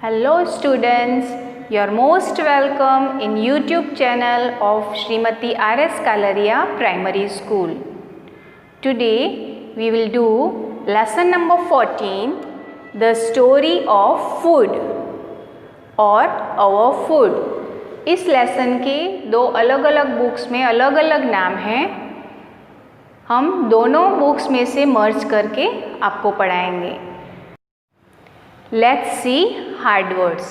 Hello students, you are most welcome in YouTube channel of Srimati R.S. Kalaria Primary School. Today we will do lesson number 14, the story of food or our food. इस lesson के दो अलग अलग books में अलग अलग नाम हैं. हम दोनों बुक्स में से मर्ज करके आपको पढ़ाएंगे. Let's see hard words.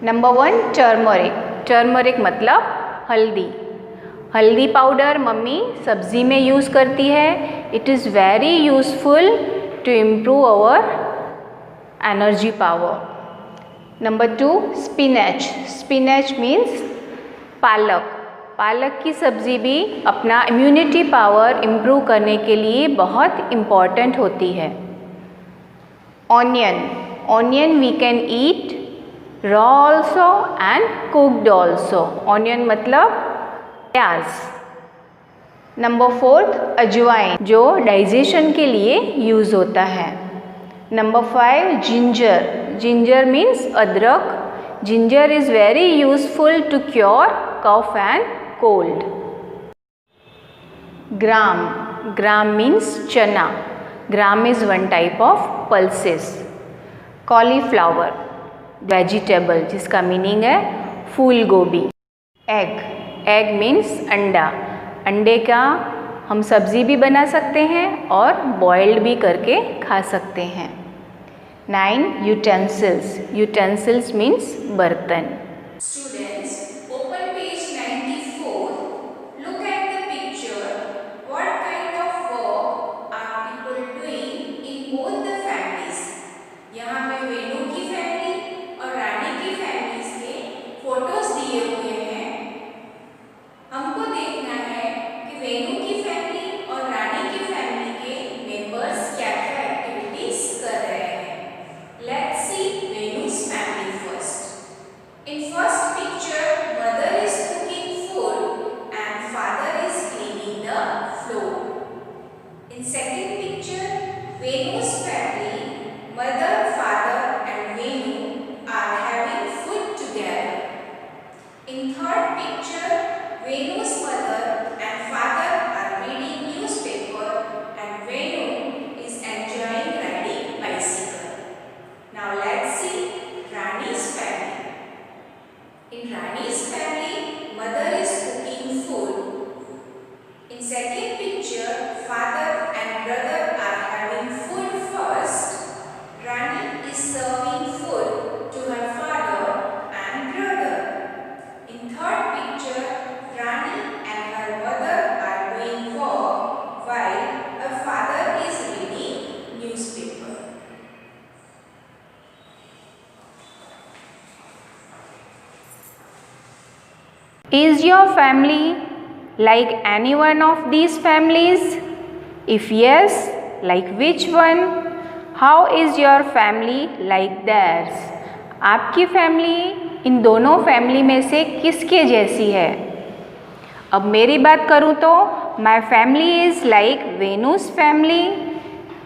Number 1, turmeric. Turmeric मतलब हल्दी. हल्दी पाउडर मम्मी सब्जी में यूज़ करती है. It is very useful to improve our energy power. Number 2, spinach. Spinach means पालक. पालक की सब्ज़ी भी अपना इम्यूनिटी पावर इम्प्रूव करने के लिए बहुत इम्पॉर्टेंट होती है. Onion. Onion we can eat raw also and cooked also. Onion मतलब प्याज. नंबर 4, अजवाइन जो डाइजेशन के लिए यूज़ होता है. Number 5, ginger. जिंजर मीन्स अदरक. Ginger is very useful to cure cough and cold. Gram. Gram means चना. Gram is one type of pulses. Cauliflower vegetable जिसका मीनिंग है फूल गोभी. एग. एग मीन्स अंडा. अंडे का हम सब्ज़ी भी बना सकते हैं और बॉइल्ड भी करके खा सकते हैं. 9, यूटेंसिल्स. यूटेंसिल्स मीन्स बर्तन. Students, open page 94. Look at the picture. What kind of work are people doing in both the families? यहाँ पे वेणु की फैमिली और रानी की फैमिलीज के फोटोज दिए हुए हैं. हमको देखना है कि वेणु की फैमिली और रानी की फैमिली के मेंबर्स क्या-क्या एक्टिविटीज कर रहे हैं. Let's see Venu's family first. In first picture, mother is cooking food and father is cleaning the floor. In second picture, Venu's family, mother, father and Venu are having food together. In third picture, Venu's mother and father are reading newspaper and Venu is enjoying riding bicycle. Now let's see Rani's family. In Rani's family, mother is cooking food. In second picture, father and brother are having food first. Rani is serving food to her father and brother. In third picture, Rani and her mother are doing work while her father is reading newspaper. Is your family like any one of these families? If yes, like which one? How is your family like theirs? आपकी family in दोनों family में से किसके जैसी है? अब मेरी बात करूँ तो my family is like Venu's family.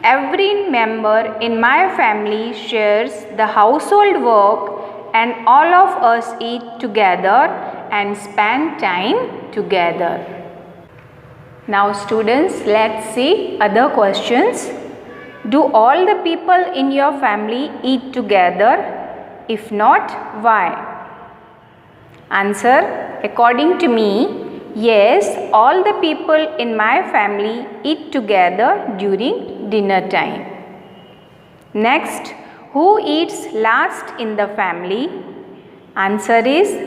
Every member in my family shares the household work and all of us eat together and spend time together. Now students, let's see other questions. Do all the people in your family eat together? If not, why? Answer: according to me, yes, all the people in my family eat together during dinner time. Next, who eats last in the family? Answer is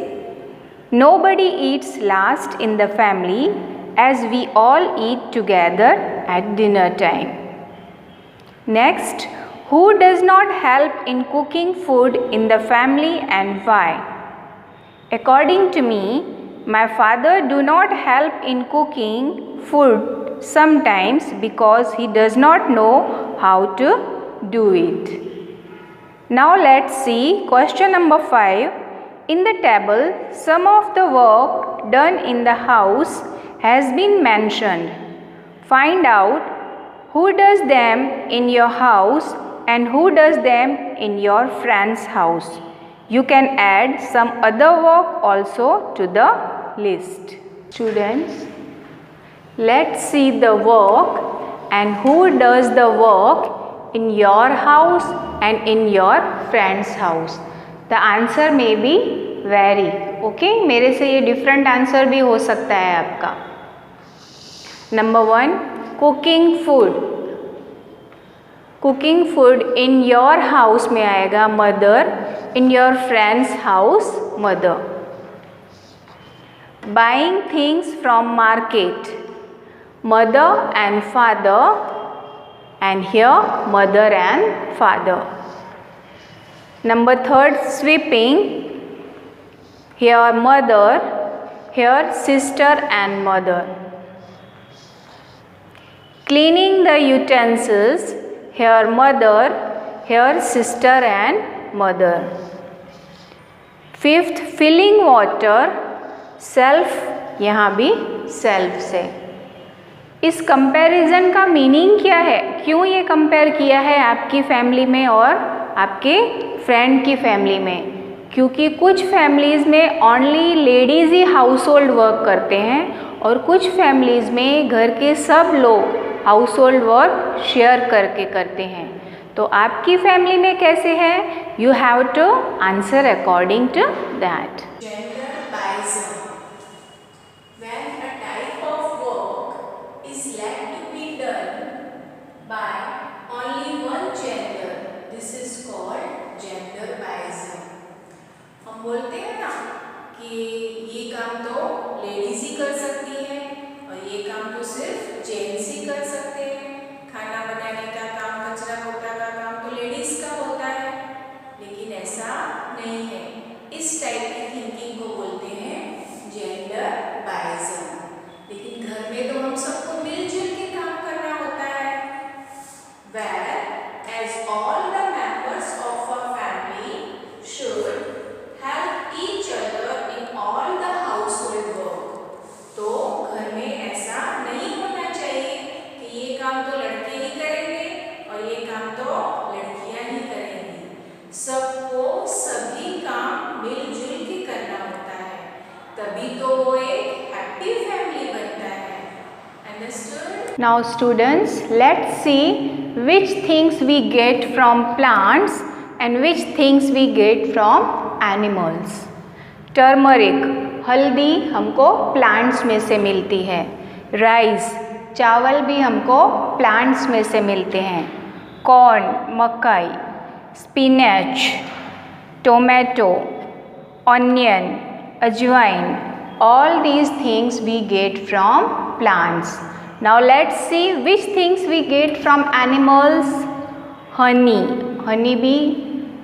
nobody eats last in the family as we all eat together at dinner time. Next, who does not help in cooking food in the family and why? According to me, my father do not help in cooking food sometimes because he does not know how to do it. Now let's see question number 5. In the table, some of the work done in the house has been mentioned. Find out who does them in your house and who does them in your friend's house? You can add some other work also to the list. Students, let's see the work and who does the work in your house and in your friend's house. The answer may be vary. Okay, मेरे से ये different answer भी हो सकता है आपका. Number 1, cooking food. Cooking food in your house में आएगा mother, in your friend's house mother. Buying things from market, mother and father, and here mother and father. Number 3, sweeping, here mother, here sister and mother. Cleaning the utensils, here mother, here sister and mother. 5th, filling water, self, यहाँ भी self से. इस comparison का meaning क्या है? क्यों ये compare किया है आपकी फैमिली में और आपके फ्रेंड की फैमिली में? क्योंकि कुछ फैमिलीज़ में ओनली लेडीज़ ही हाउस होल्ड वर्क करते हैं और कुछ फैमिलीज़ में घर के सब लोग हाउस होल्ड वर्क शेयर करके करते हैं. तो आपकी फैमिली में कैसे है? You have to answer according to that. Gender biasm. When a type of work is left to be done by only one gender, this is called gender biasm. हम बोलते हैं ना कि ये काम तो लेडीज ही कर सकती है और ये काम तो सिर्फ जेंट्स ही कर सकते हैं. खाना बनाने का काम, कचरा पोछा का काम तो लेडीज का होता है, लेकिन ऐसा नहीं है. इस टाइप की थिंकिंग को बोलते हैं जेंडर बाइजम. लेकिन घर में तो हम सबको मिलजुल के काम करना होता है. Where as all the members of a family should help each other in all the household work. तो घर में ऐसा नहीं होना चाहिए कि ये काम तो लड़के ही करेंगे और ये काम तो लड़कियां ही करेंगी. सबको सभी काम मिलजुल के करना होता है, तभी तो वो एक हैप्पी फैमिली बनता है. Understood? Now students, let's see which things we get from plants and which things we get from animals. Turmeric, हल्दी हमको प्लांट्स में से मिलती है. राइस, चावल भी हमको प्लांट्स में से मिलते हैं. कॉर्न, मकई. स्पिनच, टोमेटो, ऑनियन, अजवाइन, all these things we get from plants. Now let's see which things we get from animals. Honey, honey bee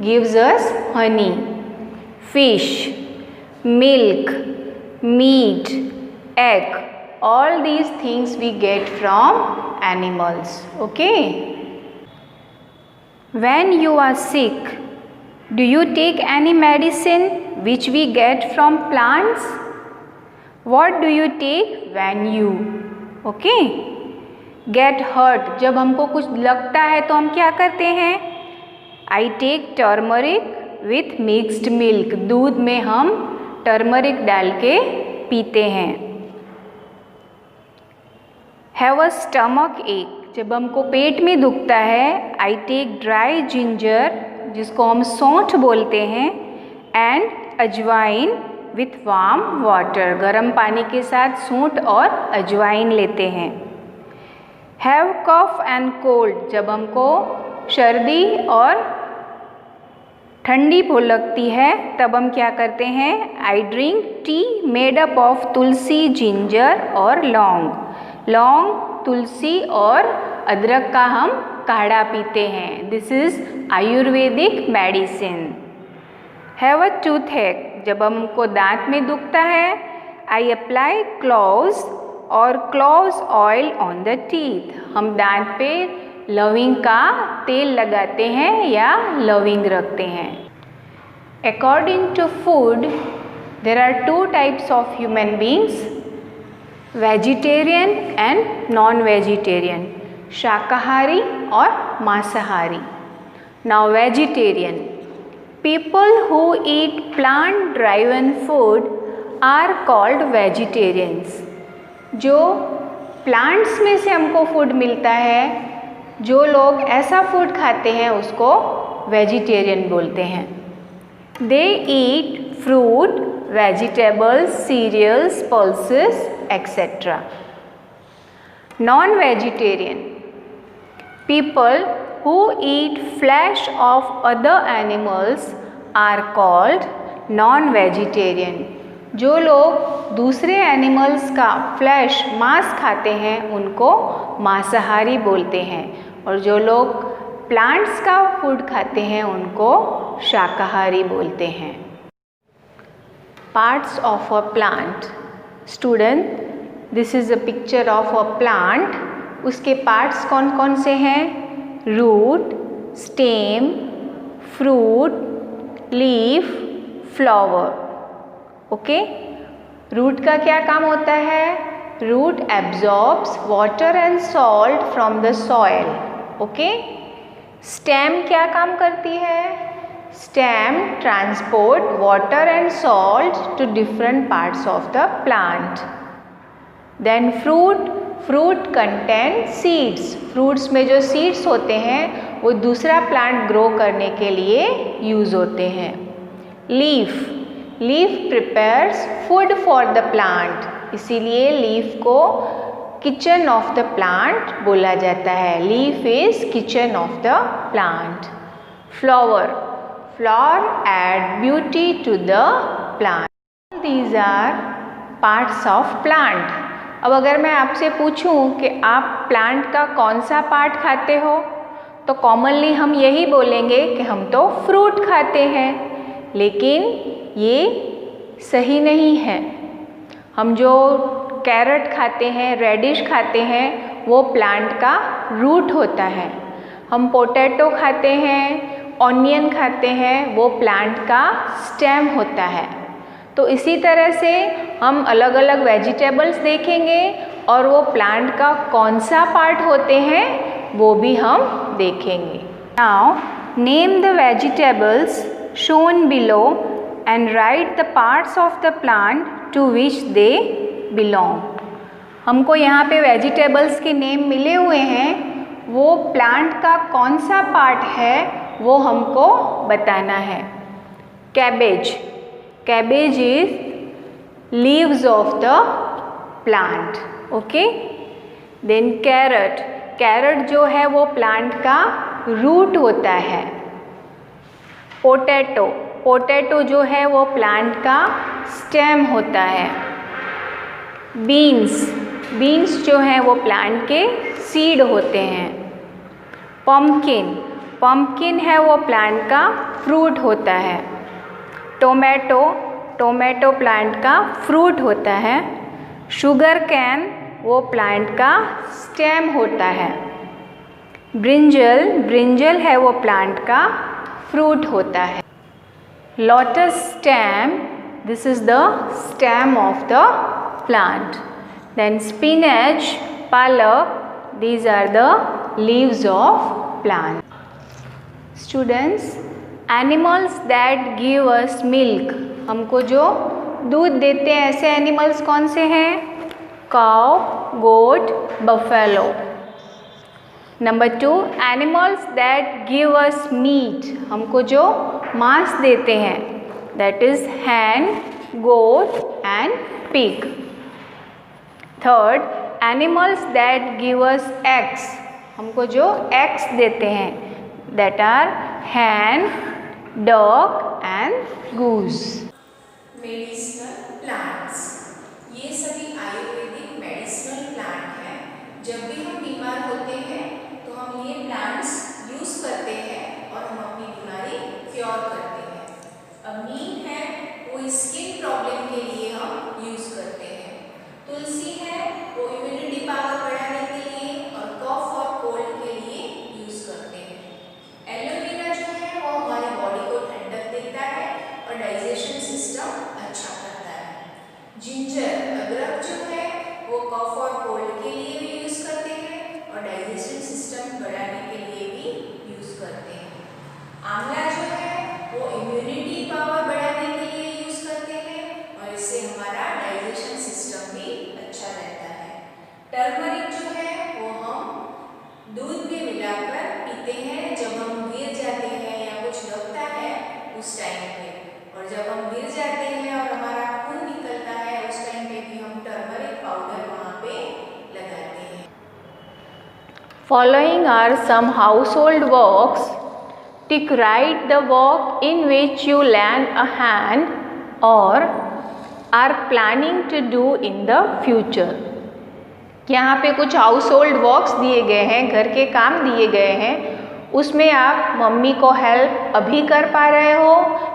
gives us honey. Fish, milk, meat, egg, all these things we get from animals. Okay? When you are sick, do you take any medicine which we get from plants? What do you take when you get hurt? जब हमको कुछ लगता है तो हम क्या करते हैं? I take turmeric with mixed milk. दूध में हम टर्मरिक डाल के पीते हैं. Have a stomach ache. जब हमको पेट में दुखता है, I take dry ginger, जिसको हम सौंठ बोलते हैं, and अजवाइन with warm water. गर्म पानी के साथ सौंठ और अजवाइन लेते हैं. Have cough and cold. जब हमको सर्दी और ठंडी लगती है तब हम क्या करते हैं? I drink tea made up of Tulsi, ginger और लौंग. लौंग, तुलसी और अदरक का हम काढ़ा पीते हैं. This is Ayurvedic medicine. Have a toothache. जब हमको दांत में दुखता है, आई अप्लाई क्लोव्स और cloves oil on the teeth. हम दांत पे लविंग का तेल लगाते हैं या लविंग रखते हैं. According to food, there are 2 types of human beings, vegetarian and non vegetarian. शाकाहारी और मांसाहारी. Now vegetarian. People who eat plant driven food are called vegetarians. जो प्लांट्स में से हमको फूड मिलता है, जो लोग ऐसा फूड खाते हैं उसको वेजिटेरियन बोलते हैं. They eat fruit, vegetables, cereals, pulses, etc. Non-vegetarian. People who eat flesh of other animals are called non-vegetarian. जो लोग दूसरे एनिमल्स का फ्लैश मांस खाते हैं उनको मांसाहारी बोलते हैं, और जो लोग प्लांट्स का फूड खाते हैं उनको शाकाहारी बोलते हैं. Parts of a plant. Student, this is a picture of a plant. उसके पार्ट्स कौन कौन से हैं? Root, stem, fruit, leaf, flower. Okay. Root का क्या काम होता है? Root absorbs water and salt from the soil. Okay. Stem क्या काम करती है? Stem transport water and salt to different parts of the plant. Then fruit. Fruit contain seeds. Fruits में जो सीड्स होते हैं वो दूसरा प्लांट ग्रो करने के लिए यूज़ होते हैं. Leaf. Leaf prepares food for the plant. इसीलिए लीफ को किचन ऑफ द प्लांट बोला जाता है. Leaf is kitchen of the plant. Flower. Flower add beauty to the plant. These are parts of plant. अब अगर मैं आपसे पूछूं कि आप प्लांट का कौन सा पार्ट खाते हो, तो कॉमनली हम यही बोलेंगे कि हम तो फ्रूट खाते हैं, लेकिन ये सही नहीं है. हम जो कैरेट खाते हैं, रेडिश खाते हैं, वो प्लांट का रूट होता है. हम पोटैटो खाते हैं, ऑनियन खाते हैं, वो प्लांट का स्टेम होता है. तो इसी तरह से हम अलग अलग वेजिटेबल्स देखेंगे और वो प्लांट का कौन सा पार्ट होते हैं वो भी हम देखेंगे. Now name the vegetables shown below and write the parts of the plant to which they belong. हमको यहाँ पे वेजिटेबल्स के नेम मिले हुए हैं, वो प्लांट का कौन सा पार्ट है वो हमको बताना है. Cabbage. Cabbage is leaves of the plant. Okay. Then carrot. Carrot जो है वो प्लांट का रूट होता है. पोटैटो. पोटैटो जो है वो प्लांट का स्टेम होता है. बीन्स. बीन्स जो है वो प्लांट के सीड होते हैं. पम्पकिन. पम्पकिन है वो प्लांट का फ्रूट होता है. टोमेटो. टोमेटो प्लांट का फ्रूट होता है. शुगर कैन वो प्लांट का स्टेम होता है. ब्रिंजल. ब्रिंजल है वो प्लांट का फ्रूट होता है. Lotus stem. This is the stem of the plant. Then spinach, palak, these are the leaves of plant. Students, animals that give us milk. हमको जो दूध देते हैं ऐसे एनिमल्स कौन से हैं? Cow, goat, buffalo. Number 2, animals that give us meat. हमको जो मांस देते हैं, that is hen, goat and pig. Third, animals that give us eggs. हमको जो एग्स देते हैं, that are hen, duck and goose. Medicinal plants. ये सभी आयुर्वेदिक मेडिसिनल प्लांट हैं. जब भी हम बीमार होते हैं तो हम ये प्लांट्स यूज़ करते हैं और हम अपनी बीमारी क्योर करते हैं. अब नीम है वो स्किन प्रॉब्लम के लिए हम यूज़ करते हैं. तुलसी है वो इम्यूनिटी पावर बढ़ाने के लिए और कफ और कोल्ड के लिए यूज़ करते हैं. एलोवेरा जो है वो हमारी बॉडी को ठंडक देता है और डाइजेशन सिस्टम अच्छा करता है. जिंजर, अदरक जो है वो कफ और कोल्ड के लिए भी यूज़ करते हैं और डाइजेशन सिस्टम बढ़ाने के लिए भी यूज़ करते हैं. Following are some household works. Tick right the work in which you lend a hand or are planning to do in the future. यहाँ पे कुछ हाउस होल्ड वर्क्स दिए गए हैं, घर के काम दिए गए हैं, उसमें आप मम्मी को हेल्प अभी कर पा रहे हो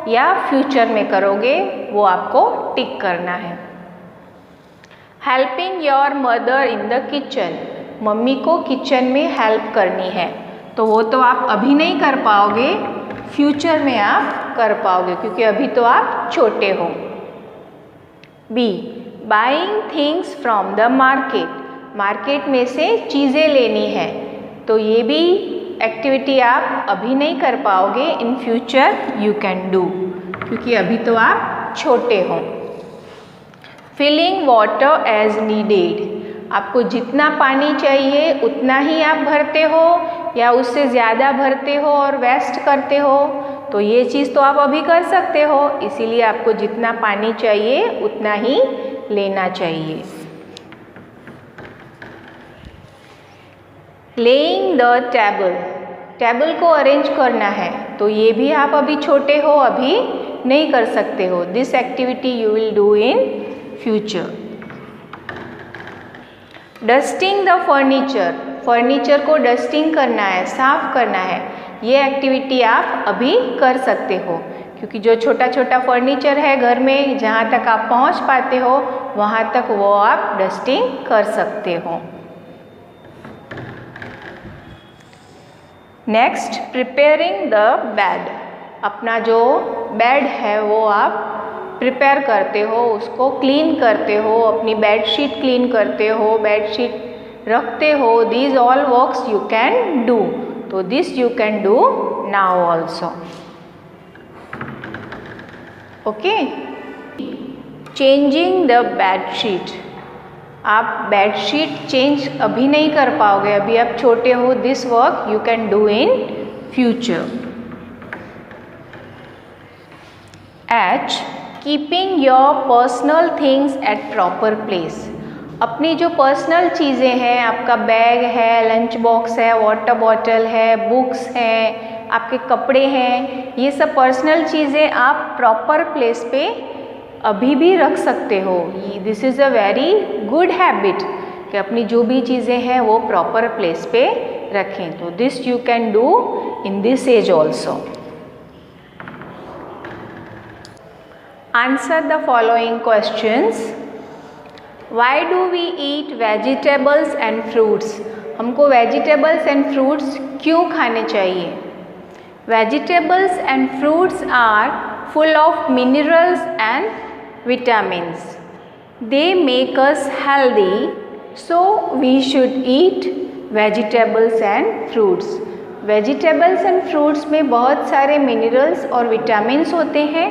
या फ्यूचर में करोगे, वो आपको टिक करना है। Helping your mother in the kitchen, mummy को किचन में हेल्प करनी है, तो वो तो आप अभी नहीं कर पाओगे, फ्यूचर में आप कर पाओगे क्योंकि अभी तो आप छोटे हो। B, buying things from the market, market में से चीज़ें लेनी है, तो ये भी एक्टिविटी आप अभी नहीं कर पाओगे, in future you can do क्योंकि अभी तो आप छोटे हो। फिलिंग वाटर एज नीडेड, आपको जितना पानी चाहिए उतना ही आप भरते हो या उससे ज़्यादा भरते हो और वेस्ट करते हो, तो ये चीज़ तो आप अभी कर सकते हो, इसीलिए आपको जितना पानी चाहिए उतना ही लेना चाहिए। लेइंग द टेबल, टेबल को अरेंज करना है, तो ये भी आप अभी छोटे हो, अभी नहीं कर सकते हो। This activity you will do in future. Dusting the furniture, furniture को डस्टिंग करना है, साफ करना है, ये एक्टिविटी आप अभी कर सकते हो क्योंकि जो छोटा छोटा फर्नीचर है घर में, जहाँ तक आप पहुँच पाते हो वहाँ तक वो आप डस्टिंग कर सकते हो। नेक्स्ट, प्रिपेयरिंग द बेड, अपना जो बेड है वो आप प्रिपेयर करते हो, उसको क्लीन करते हो, अपनी बेडशीट क्लीन करते हो, बेडशीट रखते हो। These all works you can do, तो this you can do now also. Okay, changing the bedsheet, आप बेडशीट चेंज अभी नहीं कर पाओगे, अभी आप छोटे हो, this work you can do in future. H, keeping your personal things at proper place, अपनी जो पर्सनल चीज़ें हैं, आपका बैग है, लंच बॉक्स है, वाटर बॉटल है, बुक्स हैं, आपके कपड़े हैं, ये सब पर्सनल चीज़ें आप प्रॉपर प्लेस पे अभी भी रख सकते हो। This is a very good habit कि अपनी जो भी चीज़ें हैं वो प्रॉपर प्लेस पे रखें, तो this you can do in this age also. Answer the following questions. Why do we eat vegetables and fruits? हमको vegetables and fruits क्यों खाने चाहिए? Vegetables and fruits are full of minerals and vitamins. They make us healthy, so we should eat vegetables and fruits. Vegetables and fruits में बहुत सारे minerals और vitamins होते हैं,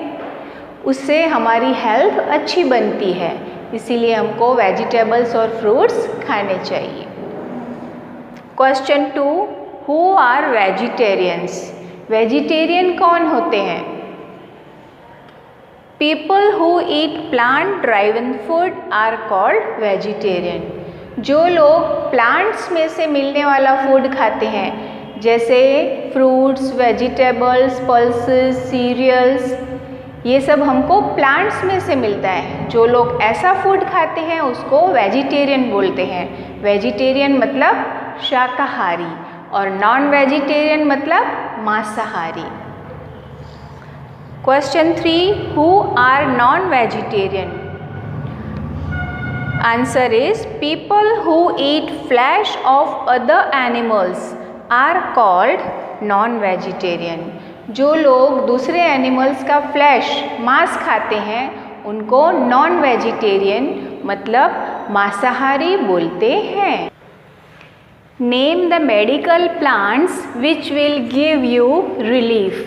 उससे हमारी हेल्थ अच्छी बनती है, इसीलिए हमको वेजिटेबल्स और फ्रूट्स खाने चाहिए। Question 2, who are vegetarians, vegetarian कौन होते हैं? People who eat plant driven food are called vegetarian, जो लोग प्लांट्स में से मिलने वाला फूड खाते हैं, जैसे फ्रूट्स, वेजिटेबल्स, पल्सेस, सीरियल्स, ये सब हमको प्लांट्स में से मिलता है। जो लोग ऐसा फूड खाते हैं उसको वेजिटेरियन बोलते हैं। वेजिटेरियन मतलब शाकाहारी और नॉन वेजिटेरियन मतलब मांसाहारी। Question 3, who are non vegetarian? Answer is people who eat flesh of other animals are called non vegetarian. जो लोग दूसरे एनिमल्स का फ्लैश, मांस खाते हैं, उनको नॉन वेजिटेरियन मतलब मांसाहारी बोलते हैं। Name the medical plants which will give you relief,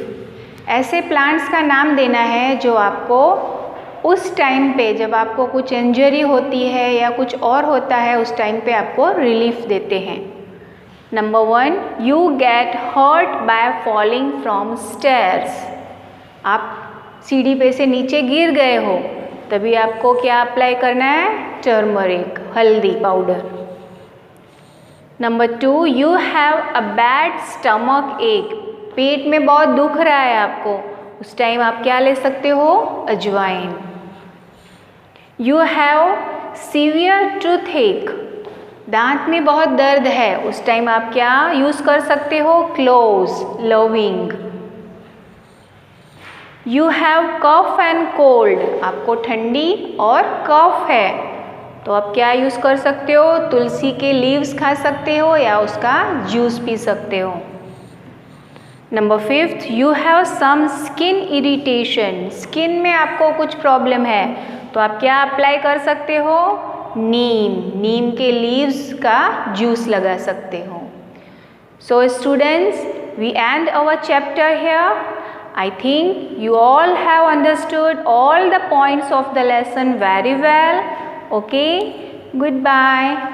ऐसे प्लांट्स का नाम देना है जो आपको उस टाइम पे, जब आपको कुछ इंजरी होती है या कुछ और होता है, उस टाइम पे आपको रिलीफ देते हैं। Number 1, you get hurt by falling from stairs, आप सीढ़ी पे से नीचे गिर गए हो, तभी आपको क्या अप्लाई करना है? टर्मरिक, हल्दी powder. Number 2, you have a bad stomach एक, पेट में बहुत दुख रहा है आपको, उस टाइम आप क्या ले सकते हो? अजवाइन। यू हैव सीवियर टूथएक, दांत में बहुत दर्द है, उस टाइम आप क्या यूज कर सकते हो? Close, loving. You have cough and cold, आपको ठंडी और कफ है, तो आप क्या यूज कर सकते हो? तुलसी के लीव्स खा सकते हो या उसका जूस पी सकते हो। Number 5, you have some skin irritation, skin में आपको कुछ प्रॉब्लम है, तो आप क्या अप्लाई कर सकते हो? नीम, नीम के लीव्स का जूस लगा सकते हो। So students, we end our chapter here. I think you all have understood all the points of the lesson very well. Okay, goodbye.